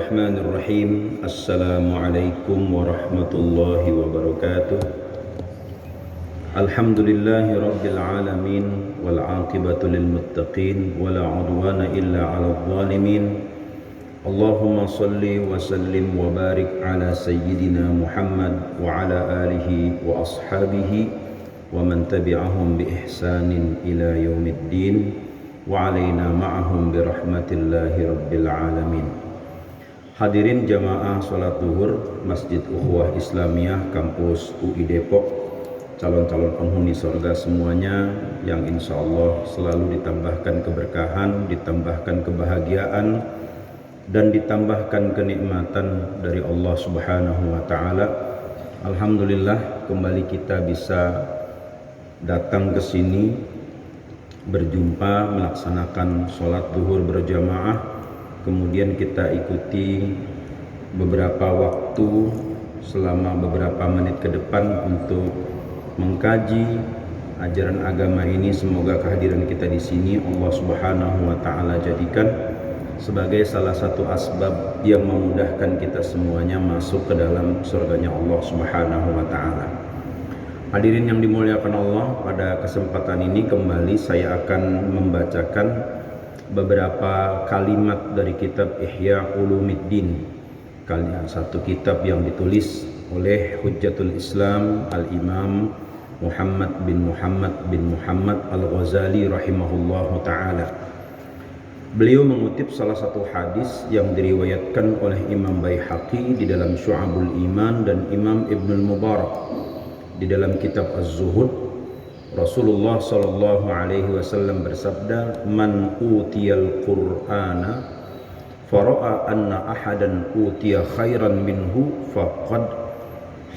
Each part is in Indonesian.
Bismillahirrahmanirrahim. Assalamualaikum warahmatullahi wabarakatuh. Alhamdulillahi rabbil alamin wal aqibatu lil muttaqin wala udwana illa 'alal zalimin. Allahumma salli wa sallim wa barik ala sayyidina Muhammad wa ala alihi wa ashabihi wa man tabi'ahum bi ihsanin ila yaumiddin wa alaina ma'ahum bi rahmatillahi rabbil alamin. Hadirin jamaah sholat zuhur Masjid Ukhuwah Islamiyah Kampus UI Depok, calon-calon penghuni surga semuanya yang insya Allah selalu ditambahkan keberkahan, ditambahkan kebahagiaan, dan ditambahkan kenikmatan dari Allah Subhanahu wa Ta'ala. Alhamdulillah, kembali kita bisa datang ke sini berjumpa melaksanakan sholat zuhur berjamaah. Kemudian kita ikuti beberapa waktu selama beberapa menit ke depan untuk mengkaji ajaran agama ini. Semoga kehadiran kita di sini Allah Subhanahu wa Ta'ala jadikan sebagai salah satu asbab yang memudahkan kita semuanya masuk ke dalam surganya Allah Subhanahu wa Ta'ala. Hadirin yang dimuliakan Allah, pada kesempatan ini kembali saya akan membacakan beberapa kalimat dari kitab Ihya Ulumuddin, satu kitab yang ditulis oleh Hujjatul Islam Al-Imam Muhammad bin Muhammad Al-Ghazali rahimahullahu ta'ala. Beliau mengutip salah satu hadis yang diriwayatkan oleh Imam Baihaqi di dalam Syu'abul Iman dan Imam Ibnul Mubarak di dalam kitab Az-Zuhud. Rasulullah sallallahu alaihi wasallam bersabda, "Man utiyal Qur'ana fara'a anna ahadan utiya khairan minhu faqad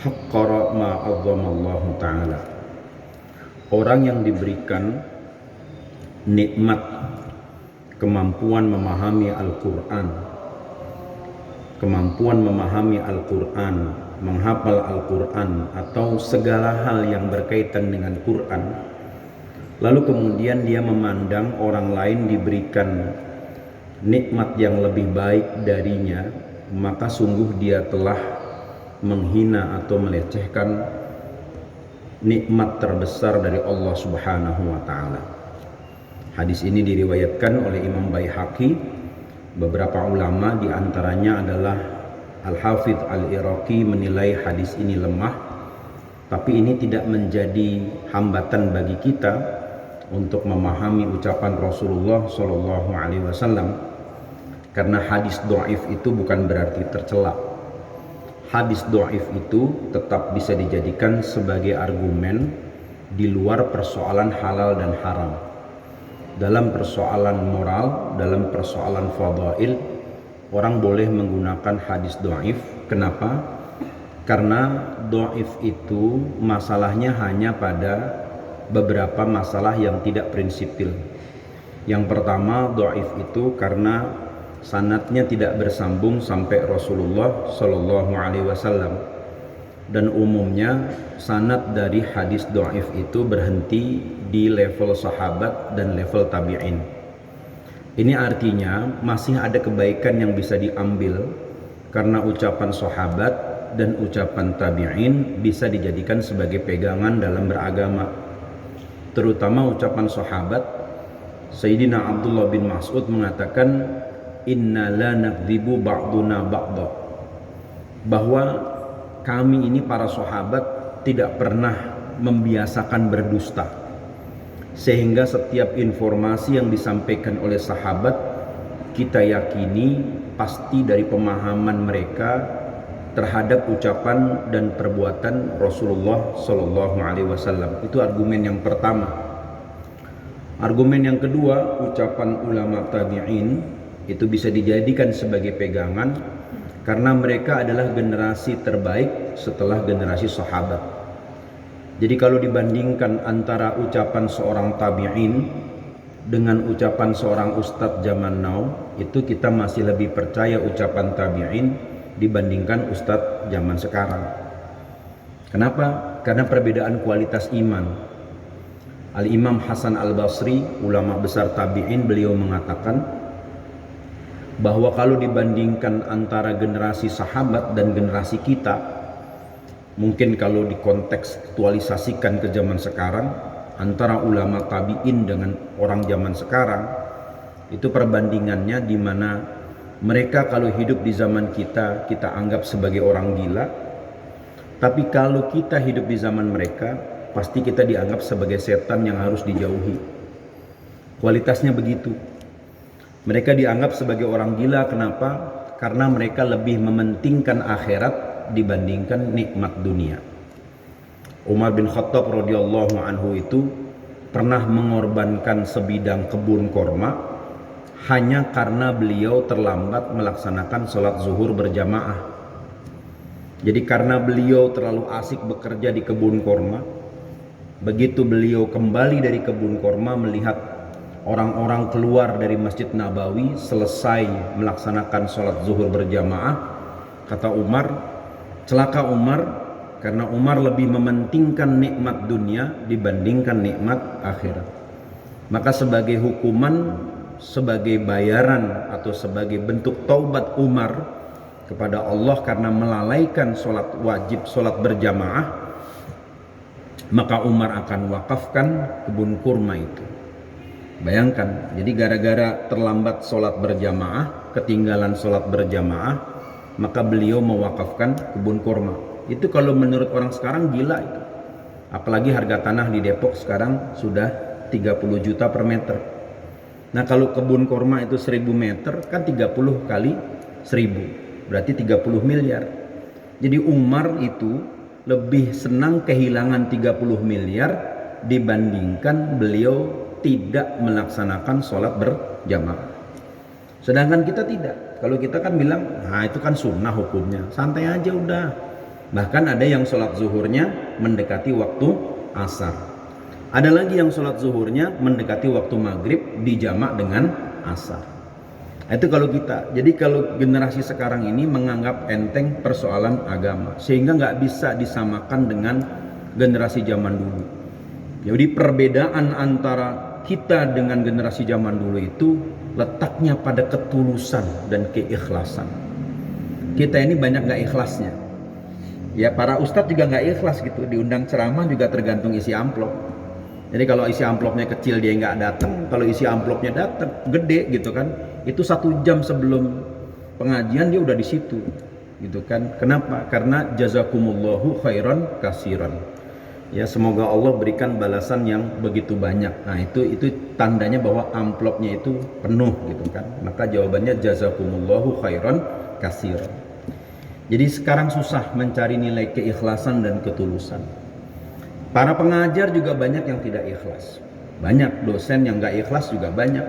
haqqara ma 'azzamallahu ta'ala." Orang yang diberikan nikmat kemampuan memahami Al-Qur'an, menghafal Al-Quran atau segala hal yang berkaitan dengan Quran, lalu kemudian dia memandang orang lain diberikan nikmat yang lebih baik darinya, maka sungguh dia telah menghina atau melecehkan nikmat terbesar dari Allah Subhanahu wa Ta'ala. Hadis ini diriwayatkan oleh Imam Baihaqi. Beberapa ulama diantaranya adalah Al-Hafidh Al-Iraqi menilai hadis ini lemah, tapi ini tidak menjadi hambatan bagi kita untuk memahami ucapan Rasulullah Shallallahu Alaihi Wasallam, karena hadis dhaif itu bukan berarti tercela. Hadis dhaif itu tetap bisa dijadikan sebagai argumen di luar persoalan halal dan haram. Dalam persoalan moral, dalam persoalan fadail, orang boleh menggunakan hadis dhaif. Kenapa? Karena dhaif itu masalahnya hanya pada beberapa masalah yang tidak prinsipil. Yang pertama, dhaif itu karena sanadnya tidak bersambung sampai Rasulullah Shallallahu Alaihi Wasallam, dan umumnya sanad dari hadis dhaif itu berhenti di level sahabat dan level tabi'in. Ini artinya masih ada kebaikan yang bisa diambil karena ucapan sahabat dan ucapan tabi'in bisa dijadikan sebagai pegangan dalam beragama. Terutama ucapan sahabat. Sayyidina Abdullah bin Mas'ud mengatakan, "Inna la nakdzibu ba'duna ba'da," bahwa kami ini para sahabat tidak pernah membiasakan berdusta, sehingga setiap informasi yang disampaikan oleh sahabat kita yakini pasti dari pemahaman mereka terhadap ucapan dan perbuatan Rasulullah Shallallahu Alaihi Wasallam. Itu argumen yang pertama. Argumen yang kedua, ucapan ulama tabi'in itu bisa dijadikan sebagai pegangan karena mereka adalah generasi terbaik setelah generasi sahabat. Jadi kalau dibandingkan antara ucapan seorang tabi'in dengan ucapan seorang ustadz zaman now, itu kita masih lebih percaya ucapan tabi'in dibandingkan ustadz zaman sekarang. Kenapa? Karena perbedaan kualitas iman. Al-Imam Hasan Al-Basri, ulama besar tabi'in, beliau mengatakan, bahwa kalau dibandingkan antara generasi sahabat dan generasi kita, mungkin kalau dikontekstualisasikan ke zaman sekarang, antara ulama tabi'in dengan orang zaman sekarang, itu perbandingannya di mana mereka kalau hidup di zaman kita, kita anggap sebagai orang gila. Tapi kalau kita hidup di zaman mereka, pasti kita dianggap sebagai setan yang harus dijauhi. Kualitasnya begitu. Mereka dianggap sebagai orang gila, kenapa? Karena mereka lebih mementingkan akhirat dibandingkan nikmat dunia. Umar bin Khattab radhiyallahu anhu itu pernah mengorbankan sebidang kebun korma hanya karena beliau terlambat melaksanakan sholat zuhur berjamaah. Jadi karena beliau terlalu asik bekerja di kebun korma, begitu beliau kembali dari kebun korma melihat orang-orang keluar dari Masjid Nabawi selesai melaksanakan sholat zuhur berjamaah, kata Umar, celaka Umar, karena Umar lebih mementingkan nikmat dunia dibandingkan nikmat akhirat. Maka sebagai hukuman, sebagai bayaran atau sebagai bentuk taubat Umar kepada Allah karena melalaikan sholat wajib, sholat berjamaah, maka Umar akan wakafkan kebun kurma itu. Bayangkan, jadi gara-gara terlambat sholat berjamaah, ketinggalan sholat berjamaah, maka beliau mewakafkan kebun kurma. Itu kalau menurut orang sekarang gila itu. Apalagi harga tanah di Depok sekarang sudah 30 juta per meter. Nah kalau kebun kurma itu 1000 meter, kan 30 kali 1000. Berarti 30 miliar. Jadi Umar itu lebih senang kehilangan 30 miliar dibandingkan beliau tidak melaksanakan sholat berjamaah. Sedangkan kita tidak. Kalau kita kan bilang, nah itu kan sunnah hukumnya, santai aja udah. Bahkan ada yang sholat zuhurnya mendekati waktu asar. Ada lagi yang sholat zuhurnya mendekati waktu maghrib dijamak dengan asar. Itu kalau kita. Jadi kalau generasi sekarang ini menganggap enteng persoalan agama, sehingga nggak bisa disamakan dengan generasi zaman dulu. Jadi perbedaan antara kita dengan generasi zaman dulu itu letaknya pada ketulusan dan keikhlasan. Kita ini banyak nggak ikhlasnya. Ya para ustadz juga nggak ikhlas gitu. Diundang ceramah juga tergantung isi amplop. Jadi kalau isi amplopnya kecil dia nggak datang, kalau isi amplopnya datang gede gitu kan, itu 1 jam sebelum pengajian dia udah di situ, gitu kan? Kenapa? Karena jazakumullahu khairan kasiran. Ya semoga Allah berikan balasan yang begitu banyak. Nah itu tandanya bahwa amplopnya itu penuh, gitu kan? Maka jawabannya jazakumullahu khairan kasiran. Jadi sekarang susah mencari nilai keikhlasan dan ketulusan. Para pengajar juga banyak yang tidak ikhlas. Banyak dosen yang gak ikhlas juga banyak.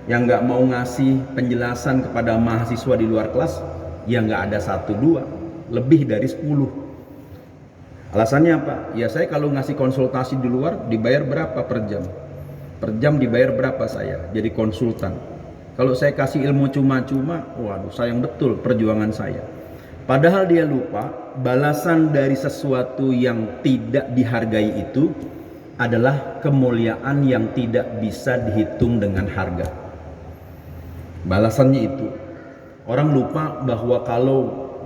Yang gak mau ngasih penjelasan kepada mahasiswa di luar kelas, yang gak ada 1-2, lebih dari 10. Alasannya apa? Ya saya kalau ngasih konsultasi di luar dibayar berapa per jam? Per jam dibayar berapa saya jadi konsultan? Kalau saya kasih ilmu cuma-cuma, waduh sayang betul perjuangan saya. Padahal dia lupa balasan dari sesuatu yang tidak dihargai itu adalah kemuliaan yang tidak bisa dihitung dengan harga. Balasannya itu. Orang lupa bahwa kalau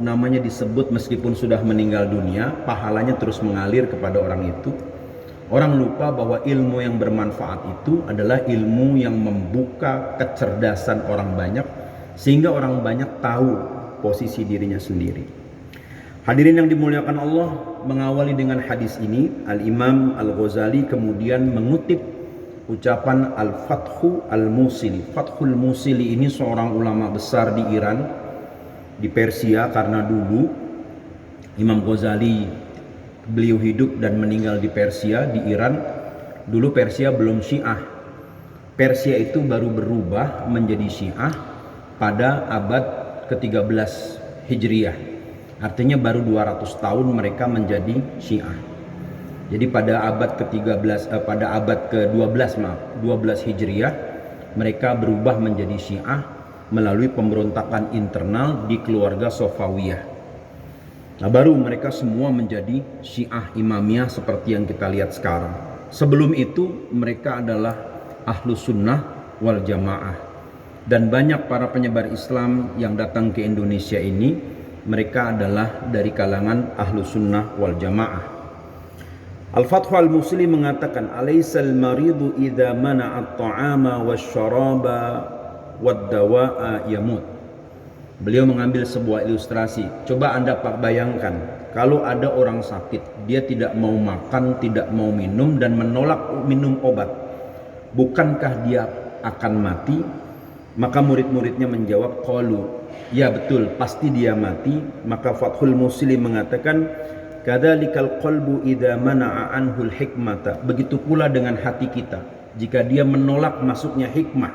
namanya disebut meskipun sudah meninggal dunia, pahalanya terus mengalir kepada orang itu. Orang lupa bahwa ilmu yang bermanfaat itu adalah ilmu yang membuka kecerdasan orang banyak, sehingga orang banyak tahu posisi dirinya sendiri. Hadirin yang dimuliakan Allah, mengawali dengan hadis ini, Al-Imam Al-Ghazali kemudian mengutip ucapan Al-Fathu Al-Musili. Fathul Musili ini seorang ulama besar di Iran, di Persia, karena dulu Imam Ghazali beliau hidup dan meninggal di Persia, di Iran. Dulu Persia belum Syiah. Persia itu baru berubah menjadi Syiah pada abad ke-13 Hijriah. Artinya baru 200 tahun mereka menjadi Syiah. Jadi pada abad ke-13 pada abad ke-12 12 Hijriah mereka berubah menjadi Syiah melalui pemberontakan internal di keluarga Safawiyah. Nah, baru mereka semua menjadi Syiah Imamiyah seperti yang kita lihat sekarang. Sebelum itu mereka adalah Ahlus Sunnah wal Jamaah. Dan banyak para penyebar Islam yang datang ke Indonesia ini, mereka adalah dari kalangan ahlu sunnah wal jamaah. Al-Fathu al-Muslim mengatakan, alaysal maridu idza mana'a at-ta'ama wasyaraba wad-dawa'a yamut. Beliau mengambil sebuah ilustrasi. Coba Anda bayangkan, kalau ada orang sakit, dia tidak mau makan, tidak mau minum, dan menolak minum obat, bukankah dia akan mati? Maka murid-muridnya menjawab, qalu, ya betul, pasti dia mati. Maka Fathul Muslim mengatakan, kadzalikal qalbu idza mana'a anhul hikmata. Begitu pula dengan hati kita, jika dia menolak masuknya hikmah,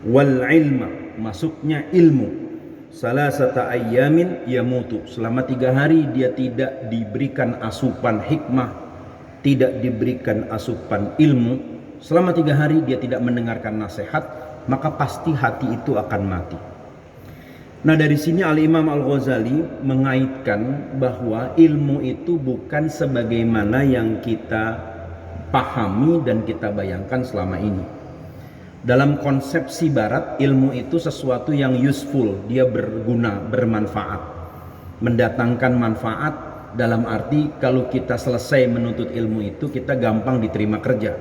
wal ilma, masuknya ilmu, salasata ayyamin yamutu, selama 3 hari dia tidak diberikan asupan hikmah, tidak diberikan asupan ilmu, selama 3 hari dia tidak mendengarkan nasihat, maka pasti hati itu akan mati. Nah, dari sini Al-Imam Al-Ghazali mengaitkan bahwa ilmu itu bukan sebagaimana yang kita pahami dan kita bayangkan selama ini. Dalam konsepsi barat, ilmu itu sesuatu yang useful, dia berguna, bermanfaat, mendatangkan manfaat, dalam arti kalau kita selesai menuntut ilmu itu, kita gampang diterima kerja.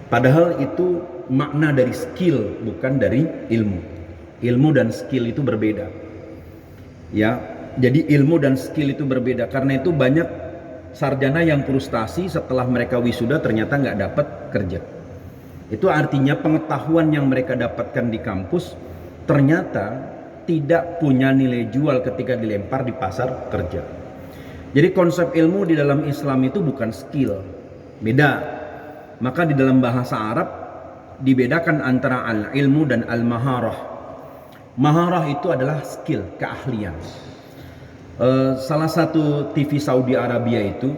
Padahal itu makna dari skill, bukan dari ilmu. Ilmu dan skill itu berbeda. Ya, jadi ilmu dan skill itu berbeda. Karena itu banyak sarjana yang frustasi setelah mereka wisuda ternyata nggak dapat kerja. Itu artinya pengetahuan yang mereka dapatkan di kampus ternyata tidak punya nilai jual ketika dilempar di pasar kerja. Jadi konsep ilmu di dalam Islam itu bukan skill, beda. Maka di dalam bahasa Arab dibedakan antara al-ilmu dan al-maharah. Maharah itu adalah skill, keahlian. Salah satu TV Saudi Arabia itu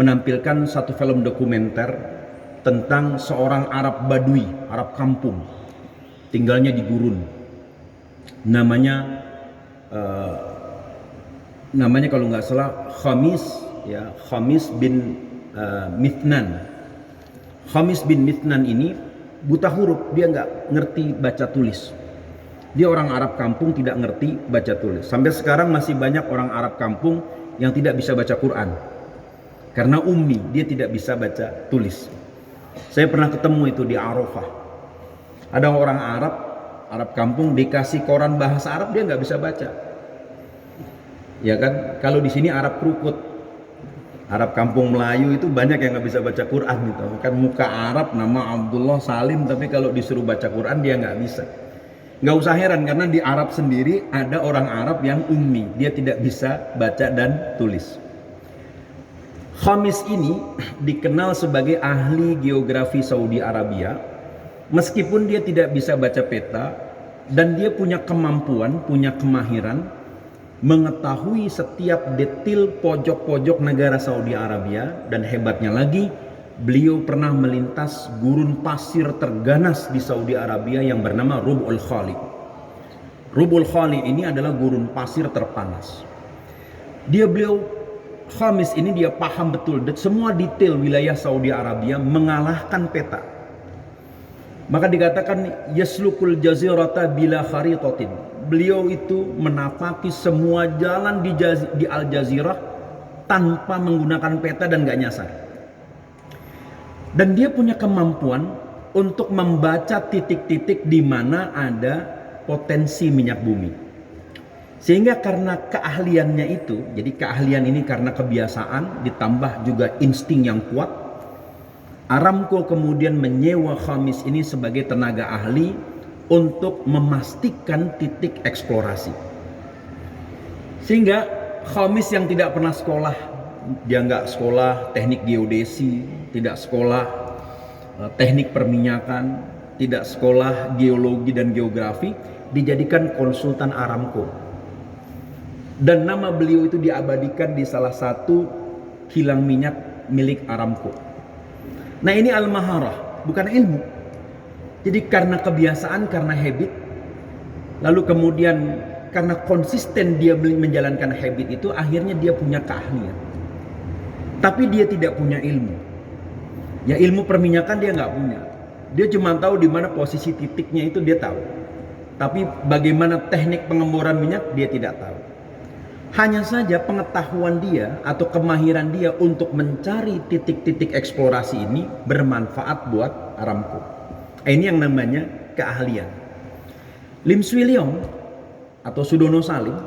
menampilkan satu film dokumenter tentang seorang Arab Badui, Arab kampung, tinggalnya di gurun. Namanya kalau nggak salah Khamis, ya, Khamis bin Mithnan. Khamis bin Mithnan ini buta huruf, dia nggak ngerti baca tulis. Dia orang Arab kampung, tidak ngerti baca tulis. Sampai sekarang masih banyak orang Arab kampung yang tidak bisa baca Quran karena ummi, dia tidak bisa baca tulis. Saya pernah ketemu itu di Arafah. Ada orang Arab kampung dikasih koran bahasa Arab, dia nggak bisa baca. Ya kan? Kalau di sini Arab kerukut, Arab kampung Melayu itu banyak yang nggak bisa baca Quran gitu. Kan muka Arab, nama Abdullah Salim, tapi kalau disuruh baca Quran dia nggak bisa. Nggak usah heran karena di Arab sendiri ada orang Arab yang ummi, dia tidak bisa baca dan tulis. Khamis ini dikenal sebagai ahli geografi Saudi Arabia, meskipun dia tidak bisa baca peta, dan dia punya kemampuan, punya kemahiran mengetahui setiap detil pojok-pojok negara Saudi Arabia. Dan hebatnya lagi, beliau pernah melintas gurun pasir terganas di Saudi Arabia yang bernama Rub'ul Khali. Rub'ul Khali ini adalah gurun pasir terpanas. Khamis ini dia paham betul semua detail wilayah Saudi Arabia, mengalahkan peta. Maka dikatakan yaslukul jazirata bila kharitatin. Beliau itu menapaki semua jalan di Al Jazirah tanpa menggunakan peta dan gak nyasar. Dan dia punya kemampuan untuk membaca titik-titik di mana ada potensi minyak bumi. Sehingga karena keahliannya itu, jadi keahlian ini karena kebiasaan ditambah juga insting yang kuat, Aramco kemudian menyewa Khamis ini sebagai tenaga ahli untuk memastikan titik eksplorasi. Sehingga Khamis yang tidak pernah sekolah, dia nggak sekolah teknik geodesi, tidak sekolah teknik perminyakan, tidak sekolah geologi dan geografi, dijadikan konsultan Aramco. Dan nama beliau itu diabadikan di salah satu kilang minyak milik Aramco. Nah, ini al-maharah, bukan ilmu. Jadi karena kebiasaan, karena habit, lalu kemudian karena konsisten dia menjalankan habit itu, akhirnya dia punya keahlian. Tapi dia tidak punya ilmu. Ya, ilmu perminyakan dia nggak punya. Dia cuma tahu di mana posisi titiknya itu dia tahu. Tapi bagaimana teknik pengeboran minyak dia tidak tahu. Hanya saja pengetahuan dia atau kemahiran dia untuk mencari titik-titik eksplorasi ini bermanfaat buat Aramco. Ini yang namanya keahlian. Lim Swee Leong atau Sudono Salim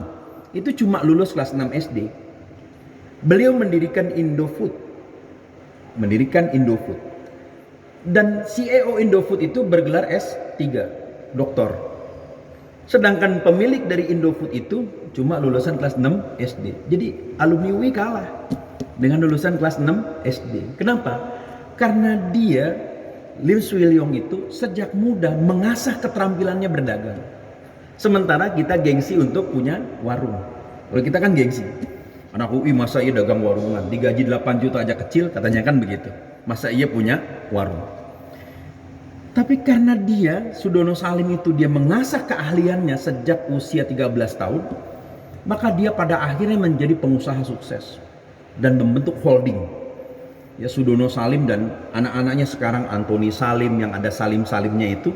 itu cuma lulus kelas 6 SD. Beliau mendirikan Indofood. Dan CEO Indofood itu bergelar S3, doktor. Sedangkan pemilik dari Indofood itu cuma lulusan kelas 6 SD. Jadi alumni UI kalah dengan lulusan kelas 6 SD. Kenapa? Karena dia, Lim Swee Leong itu sejak muda mengasah keterampilannya berdagang. Sementara kita gengsi untuk punya warung. Kalau kita kan gengsi. Anak UI masa iya dagang warungan, digaji 8 juta aja kecil, katanya kan begitu. Masa iya punya warung. Tapi karena dia, Sudono Salim itu dia mengasah keahliannya sejak usia 13 tahun, maka dia pada akhirnya menjadi pengusaha sukses dan membentuk holding. Ya, Sudono Salim dan anak-anaknya sekarang Antoni Salim yang ada Salim-Salimnya itu,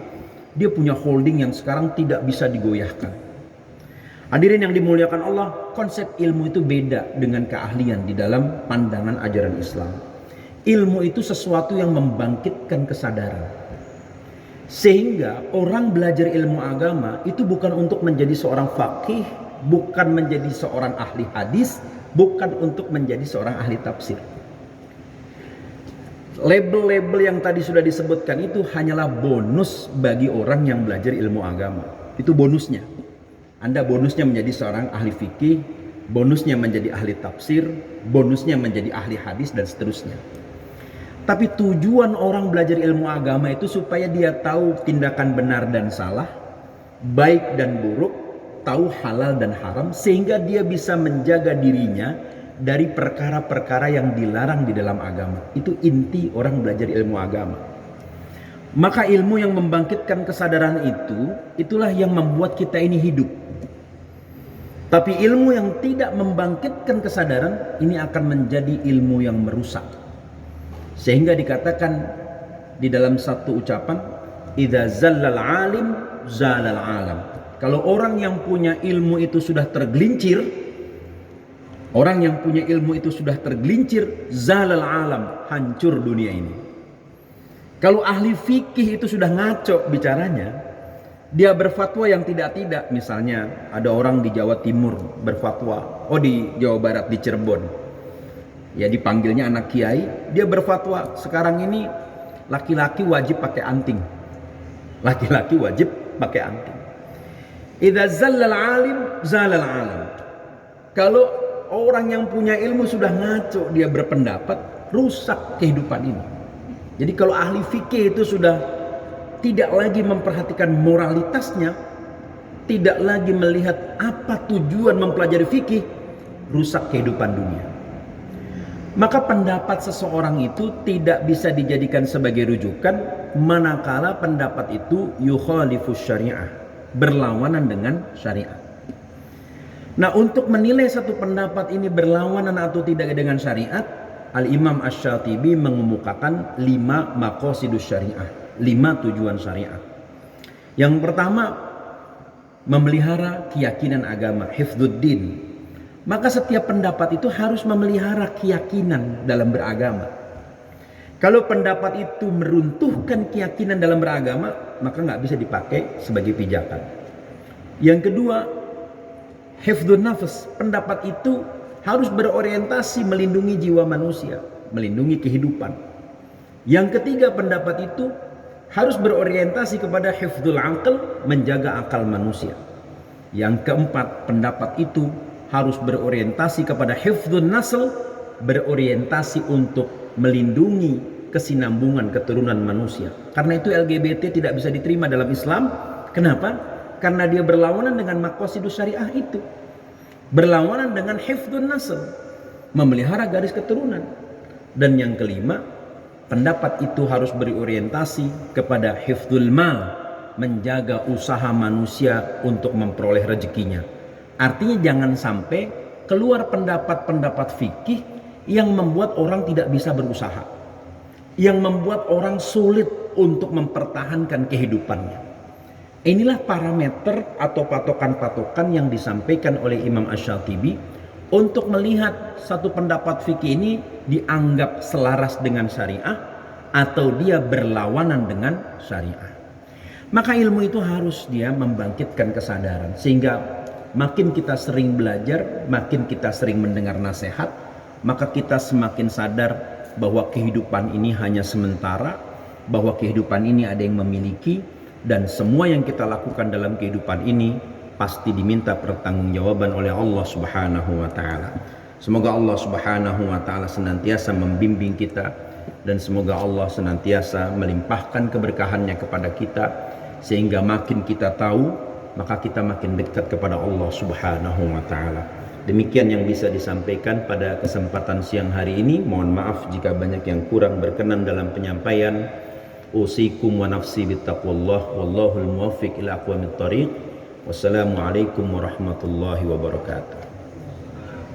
dia punya holding yang sekarang tidak bisa digoyahkan. Hadirin yang dimuliakan Allah, konsep ilmu itu beda dengan keahlian di dalam pandangan ajaran Islam. Ilmu itu sesuatu yang membangkitkan kesadaran. Sehingga orang belajar ilmu agama itu bukan untuk menjadi seorang faqih, bukan menjadi seorang ahli hadis, bukan untuk menjadi seorang ahli tafsir. Label-label yang tadi sudah disebutkan itu hanyalah bonus bagi orang yang belajar ilmu agama. Itu bonusnya. Anda bonusnya menjadi seorang ahli fikih, bonusnya menjadi ahli tafsir, bonusnya menjadi ahli hadis dan seterusnya. Tapi tujuan orang belajar ilmu agama itu supaya dia tahu tindakan benar dan salah, baik dan buruk, tahu halal dan haram, sehingga dia bisa menjaga dirinya dari perkara-perkara yang dilarang di dalam agama. Itu inti orang belajar ilmu agama. Maka ilmu yang membangkitkan kesadaran itu, itulah yang membuat kita ini hidup. Tapi ilmu yang tidak membangkitkan kesadaran, ini akan menjadi ilmu yang merusak. Sehingga dikatakan di dalam satu ucapan, idza zallal alim zalal alam. Kalau orang yang punya ilmu itu sudah tergelincir, zalal alam, hancur dunia ini. Kalau ahli fikih itu sudah ngaco bicaranya, dia berfatwa yang tidak-tidak. Misalnya ada orang di Jawa Timur berfatwa, di Jawa Barat, di Cirebon, ya dipanggilnya anak kiai, dia berfatwa sekarang ini laki-laki wajib pakai anting. Idza zallal alim zalal alam. Kalau orang yang punya ilmu sudah ngaco, dia berpendapat, rusak kehidupan ini. Jadi kalau ahli fikih itu sudah tidak lagi memperhatikan moralitasnya, tidak lagi melihat apa tujuan mempelajari fikih, rusak kehidupan dunia. Maka pendapat seseorang itu tidak bisa dijadikan sebagai rujukan manakala pendapat itu yukhalifus syariah, berlawanan dengan syariat. Nah, untuk menilai satu pendapat ini berlawanan atau tidak dengan syariat, Al-Imam Asy-Syatibi mengemukakan 5 maqasidus syariah, 5 tujuan syariat. Yang pertama, memelihara keyakinan agama, hifdzuddin. Maka setiap pendapat itu harus memelihara keyakinan dalam beragama. Kalau pendapat itu meruntuhkan keyakinan dalam beragama, maka nggak bisa dipakai sebagai pijakan. Yang kedua, hifdzun nafs. Pendapat itu harus berorientasi melindungi jiwa manusia, melindungi kehidupan. Yang ketiga, pendapat itu harus berorientasi kepada hifdzul aql, menjaga akal manusia. Yang keempat, pendapat itu harus berorientasi kepada hifdzun nasl, berorientasi untuk melindungi kesinambungan keturunan manusia. Karena itu LGBT tidak bisa diterima dalam Islam. Kenapa? Karena dia berlawanan dengan maqasidus syariah itu. Berlawanan dengan hifdzun nasl, memelihara garis keturunan. Dan yang kelima, pendapat itu harus berorientasi kepada hifdzul mal, menjaga usaha manusia untuk memperoleh rezekinya. Artinya jangan sampai keluar pendapat-pendapat fikih yang membuat orang tidak bisa berusaha, yang membuat orang sulit untuk mempertahankan kehidupannya. Inilah parameter atau patokan-patokan yang disampaikan oleh Imam Asy-Syatibi untuk melihat satu pendapat fikih ini dianggap selaras dengan syariah atau dia berlawanan dengan syariah. Maka ilmu itu harus dia membangkitkan kesadaran, sehingga makin kita sering belajar, makin kita sering mendengar nasihat, maka kita semakin sadar bahwa kehidupan ini hanya sementara, bahwa kehidupan ini ada yang memiliki, dan semua yang kita lakukan dalam kehidupan ini pasti diminta pertanggungjawaban oleh Allah Subhanahu wa taala. Semoga Allah Subhanahu wa taala senantiasa membimbing kita, dan semoga Allah senantiasa melimpahkan keberkahannya kepada kita, sehingga makin kita tahu maka kita makin dekat kepada Allah Subhanahu wa taala. Demikian yang bisa disampaikan pada kesempatan siang hari ini. Mohon maaf jika banyak yang kurang berkenan dalam penyampaian. Usikum wa nafsi bittaqwallah wallahul muwaffiq ila aqwamit thariq. Wassalamualaikum warahmatullahi wabarakatuh.